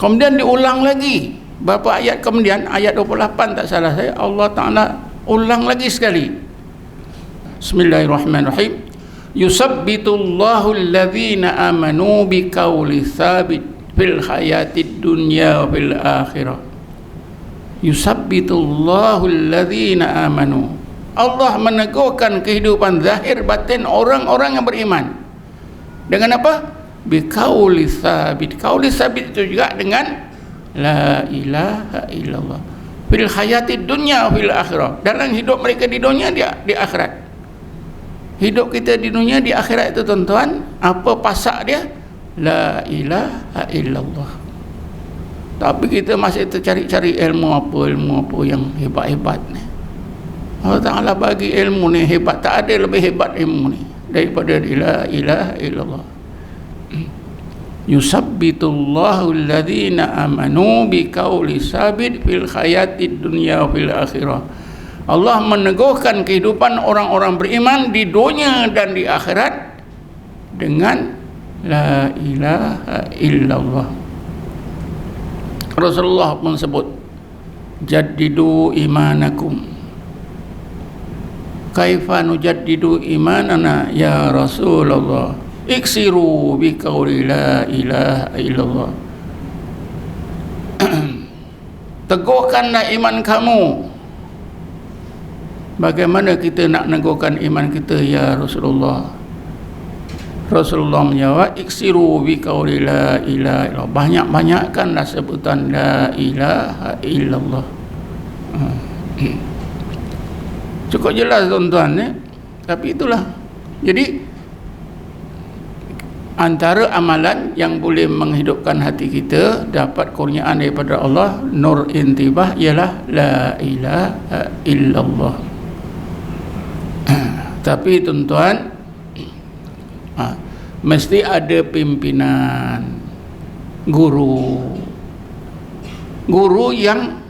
Kemudian diulang lagi berapa ayat kemudian, ayat 28 tak salah saya, Allah Ta'ala ulang lagi sekali. Bismillahirrahmanirrahim. Yusabbitullahu alladhina amanu biqauli tsabit fil hayatid dunya wa fil akhirah. Yusabbitullahu alladhina amanu. Allah meneguhkan kehidupan zahir batin orang-orang yang beriman. Dengan apa? Biqauli tsabit. Qauli tsabit itu juga dengan la ilaha illallah fil hayatid dunya wa fil akhirah. Dalam hidup mereka di dunia, di akhirat. Hidup kita di dunia, di akhirat itu tuan-tuan, apa pasak dia? La ilaha illallah. Tapi kita masih tercari-cari ilmu apa yang hebat-hebat ni. Allah Ta'ala bagi ilmu ni hebat, tak ada lebih hebat ilmu ni daripada la ilaha illallah. Yusabbitullahu alladhina amanu biqauli tsabit fil hayatid dunya wa fil akhirah. Allah meneguhkan kehidupan orang-orang beriman di dunia dan di akhirat dengan la ilaha illallah. Rasulullah pun sebut, jaddidu imanakum. Kaifa nujaddidu imanana ya Rasulullah? Iksiru biqauli la ilaha illallah. Teguhkanlah iman kamu. Bagaimana kita nak neguhkan iman kita ya Rasulullah? Rasulullah menjawab, iksiru biqauli la ilaha illallah. Banyak-banyakkanlah sebutan la ilaha illallah. Cukup jelas tuan-tuan ya? Tapi itulah. Jadi antara amalan yang boleh menghidupkan hati kita, dapat kurniaan daripada Allah, nur intibah, ialah la ilaha illallah. Tapi tuan-tuan, mesti ada pimpinan, guru yang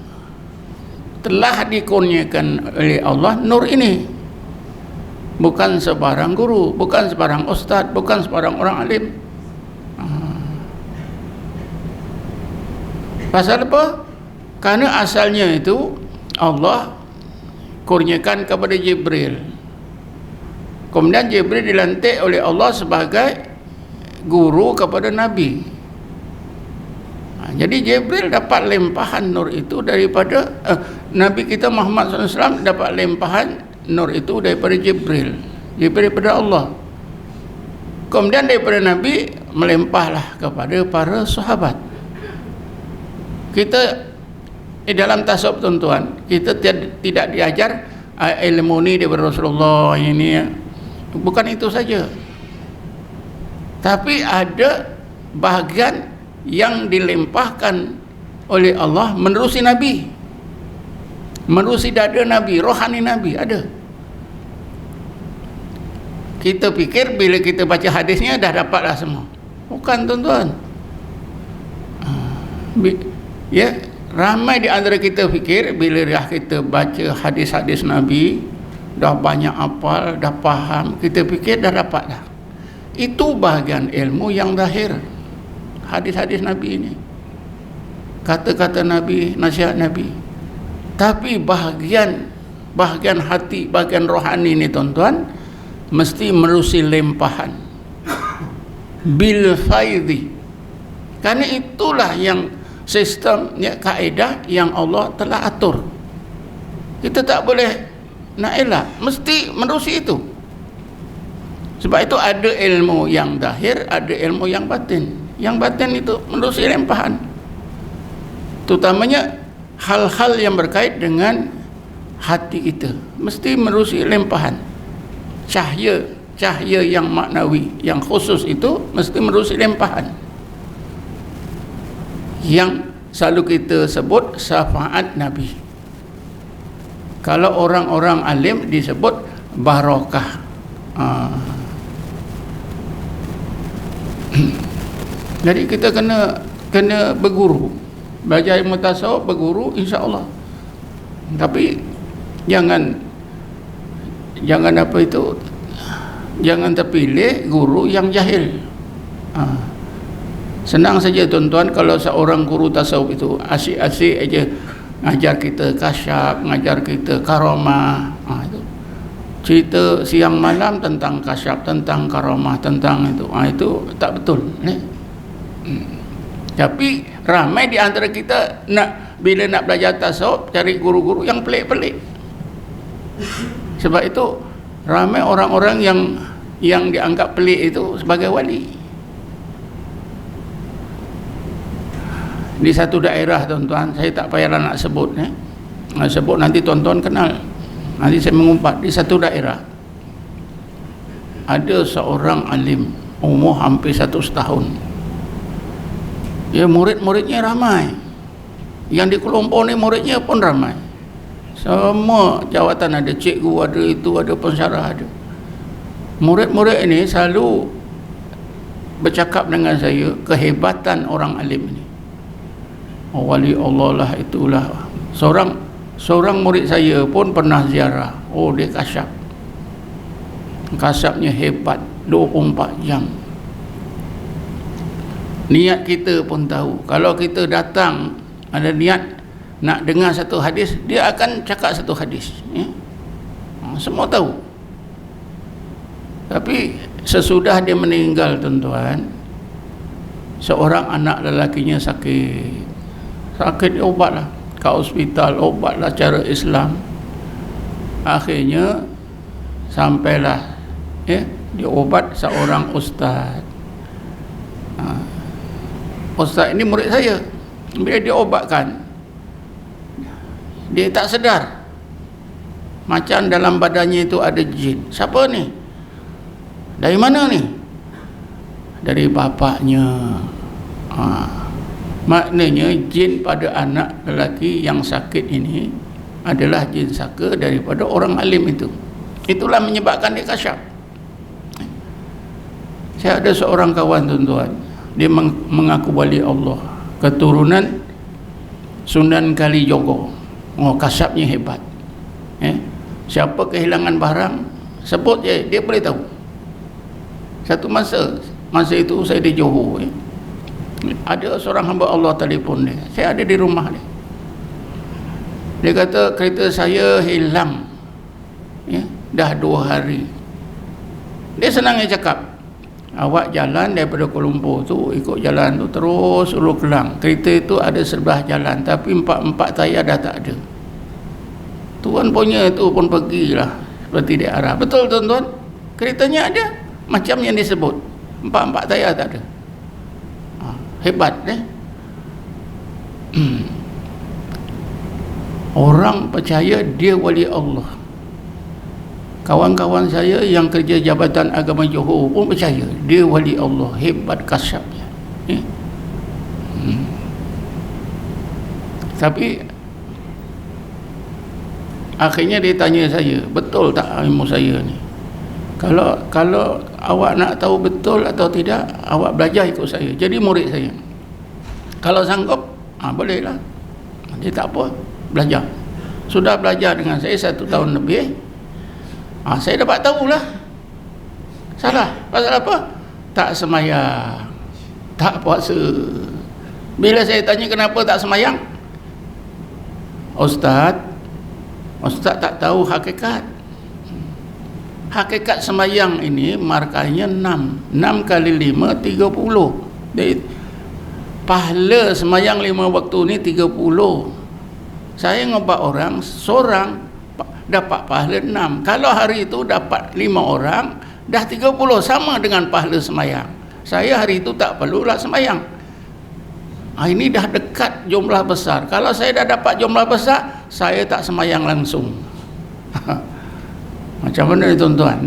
telah dikurniakan oleh Allah nur ini. Bukan sebarang guru, bukan sebarang ustaz, bukan sebarang orang alim. Pasal apa? Karena asalnya itu Allah kurniakan kepada Jibril. Kemudian Jibril dilantik oleh Allah sebagai guru kepada Nabi. Jadi Jibril dapat limpahan nur itu daripada Nabi kita Muhammad SAW dapat limpahan nur itu daripada Jibril daripada Allah. Kemudian daripada Nabi melimpahlah kepada para sahabat. Kita dalam tasawuf tuan-tuan, kita tidak diajar ilmu ni daripada Rasulullah ini ya. Bukan itu saja, tapi ada bahagian yang dilimpahkan oleh Allah menerusi Nabi, menerusi dada Nabi, rohani Nabi ada. Kita fikir bila kita baca hadisnya dah dapatlah semua. Bukan tuan-tuan. Ya, ramai di antara kita fikir bila dah kita baca hadis-hadis Nabi, dah banyak hafal, dah faham, kita fikir dah dapat dah. Itu bahagian ilmu yang zahir. Hadis-hadis Nabi ini, kata-kata Nabi, nasihat Nabi. Tapi bahagian hati, bahagian rohani ini tuan-tuan, mesti menerusi limpahan bil faidhi. Karena itulah yang sistem, ya, kaedah yang Allah telah atur. Kita tak boleh nak elak, mesti menerusi itu. Sebab itu ada ilmu yang zahir, ada ilmu yang batin. Yang batin itu menerusi limpahan, terutamanya hal-hal yang berkait dengan hati kita, mesti menerusi limpahan. Cahaya yang maknawi, yang khusus itu mesti menerusi limpahan. Yang selalu kita sebut syafaat Nabi. Kalau orang-orang alim disebut barakah. Jadi kita kena berguru, belajar ilmu tasawuf, berguru insya-Allah. Tapi jangan apa itu, jangan terpilih guru yang jahil. Senang saja tuan-tuan kalau seorang guru tasawuf itu asyik-asyik aja ngajar kita kasyaf, ngajar kita karamah. Itu cerita siang malam tentang kasyaf, tentang karamah, tentang itu. Itu tak betul. Tapi ramai di antara kita bila nak belajar tasawuf cari guru-guru yang pelik-pelik. Sebab itu ramai orang-orang yang dianggap pelik itu sebagai wali. Di satu daerah tuan-tuan, saya tak payahlah nak sebut sebut nanti tuan-tuan kenal. Nanti saya mengumpat. Di satu daerah ada seorang alim umur hampir 100 tahun. Ya, murid-muridnya ramai. Yang di kelompok ni muridnya pun ramai. Semua jawatan ada, cikgu ada, itu ada, pensyarah ada. Murid-murid ini selalu bercakap dengan saya kehebatan orang alim ini. Oh, wali Allah lah, itulah. Seorang murid saya pun pernah ziarah. Oh, dia kasyaf. Kasyafnya hebat, 24 jam. Niat kita pun tahu. Kalau kita datang ada niat nak dengar satu hadis, dia akan cakap satu hadis. Semua tahu. Tapi sesudah dia meninggal tuan-tuan, seorang anak lelakinya sakit. Sakit dia obatlah ke hospital, obatlah cara Islam. Akhirnya sampailah dia obat seorang ustaz. Ustaz ini murid saya. Bila dia obatkan, dia tak sedar macam dalam badannya itu ada jin. Siapa ni? Dari mana ni? Dari bapaknya. Maknanya jin pada anak lelaki yang sakit ini adalah jin saka daripada orang alim itu. Itulah menyebabkan dia kasyaf. Saya ada seorang kawan tuan-tuan, dia mengaku wali Allah, keturunan Sunan Kalijogo. Oh, kasyafnya hebat. Siapa kehilangan barang, sebut je, dia boleh tahu. Satu masa itu saya di Johor, ada seorang hamba Allah telefon dia. Saya ada di rumah dia. Dia kata kereta saya hilang, dah 2 hari. Dia senang cakap, awak jalan daripada Kuala Lumpur tu, ikut jalan tu terus Ulu Kelang. Kereta itu ada sebelah jalan, tapi 4 tayar dah tak ada. Tuan punya tu pun pergilah seperti dia arah. Betul tuan-tuan, keretanya ada macam yang disebut, 4 tayar tak ada. Hebat orang percaya dia wali Allah. Kawan-kawan saya yang kerja Jabatan Agama Johor pun percaya dia wali Allah, hebat kasyafnya. Tapi akhirnya dia tanya saya, betul tak ilmu saya ni? Kalau awak nak tahu betul atau tidak, awak belajar ikut saya, jadi murid saya. Kalau sanggup, bolehlah. Dia tak apa, belajar. Sudah belajar dengan saya 1 tahun lebih. Saya dapat tahulah salah. Pasal apa? Tak semayang, tak puasa. Bila saya tanya kenapa tak semayang, Ustaz tak tahu hakikat. Hakikat semayang ini markahnya 6 kali 5, 30. Jadi, pahala semayang 5 waktu ni 30. Saya ngobat orang, seorang dapat pahala 6. Kalau hari itu dapat 5 orang, dah 30, sama dengan pahala semayang. Saya hari itu tak perlulah semayang. Ini dah dekat jumlah besar. Kalau saya dah dapat jumlah besar, saya tak semayang langsung. Macam mana ni tuan-tuan?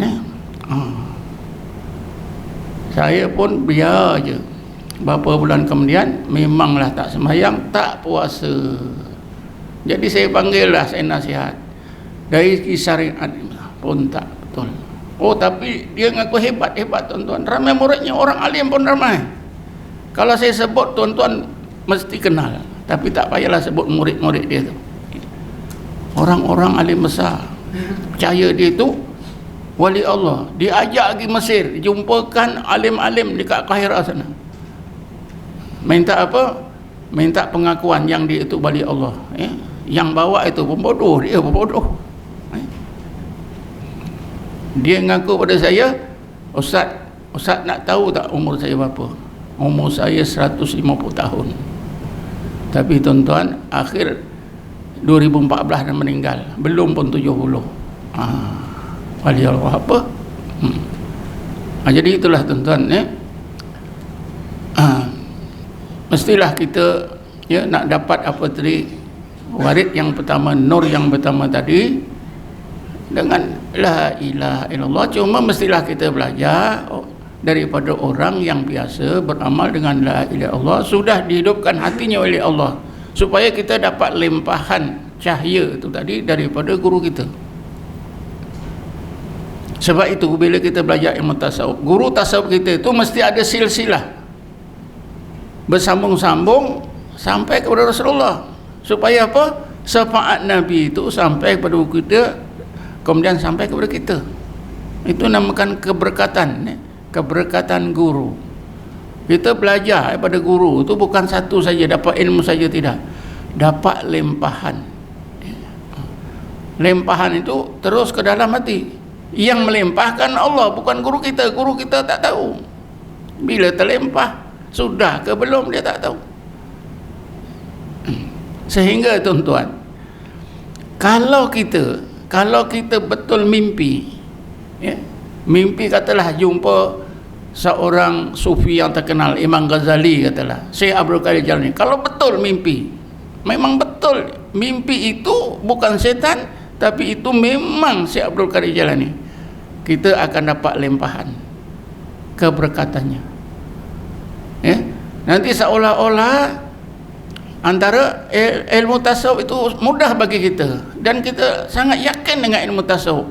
Saya pun biar je. Beberapa bulan kemudian memanglah tak semayang, tak puasa. Jadi saya panggil lah, saya nasihat. Dari segi syariat pun tak betul. Oh, tapi dia ngaku hebat tuan-tuan. Ramai muridnya, orang alim pun ramai. Kalau saya sebut tuan-tuan mesti kenal. Tapi tak payahlah sebut murid-murid dia tu. Orang-orang alim besar percaya dia tu wali Allah. Dia ajak pergi Mesir, jumpakan alim-alim dekat Kahirah sana. Minta apa? Minta pengakuan yang dia itu balik Allah, ya. Yang bawa itu pembodoh, dia pembodoh. Dia ngaku pada saya, Ustaz nak tahu tak umur saya berapa? Umur saya 150 tahun. Tapi tuan-tuan, akhir 2014 dah meninggal, belum pun 70. Wali Allah apa? Jadi itulah tuan-tuan, ya. Mestilah kita, ya, nak dapat apa tadi, warid yang pertama, nur yang pertama tadi, dengan la ilaha illallah. Cuma mestilah kita belajar daripada orang yang biasa beramal dengan la ilaha illallah, sudah dihidupkan hatinya oleh Allah, supaya kita dapat limpahan cahaya itu tadi daripada guru kita. Sebab itu bila kita belajar ilmu tasawuf, guru tasawuf kita itu mesti ada silsilah, bersambung-sambung sampai kepada Rasulullah, supaya apa? Syafaat Nabi itu sampai kepada kita, kemudian sampai kepada kita. Itu namakan keberkatan, ya? Keberkatan guru. Kita belajar daripada guru itu bukan satu saja, dapat ilmu saja, tidak, dapat limpahan. Limpahan itu terus ke dalam hati. Yang melimpahkan Allah, bukan guru kita. Guru kita tak tahu bila terlimpah sudah ke belum, dia tak tahu. Sehingga tuan-tuan, kalau kita betul mimpi, ya, mimpi katalah jumpa seorang sufi yang terkenal, Imam Ghazali katalah, Syekh Abdul Qadir Jalani. Kalau betul mimpi, memang betul mimpi itu bukan setan, tapi itu memang Syekh Abdul Qadir Jalani, kita akan dapat limpahan keberkatannya, ya. Nanti seolah-olah antara ilmu tasawuf itu mudah bagi kita, dan kita sangat yakin dengan ilmu tasawuf.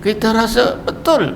Kita rasa betul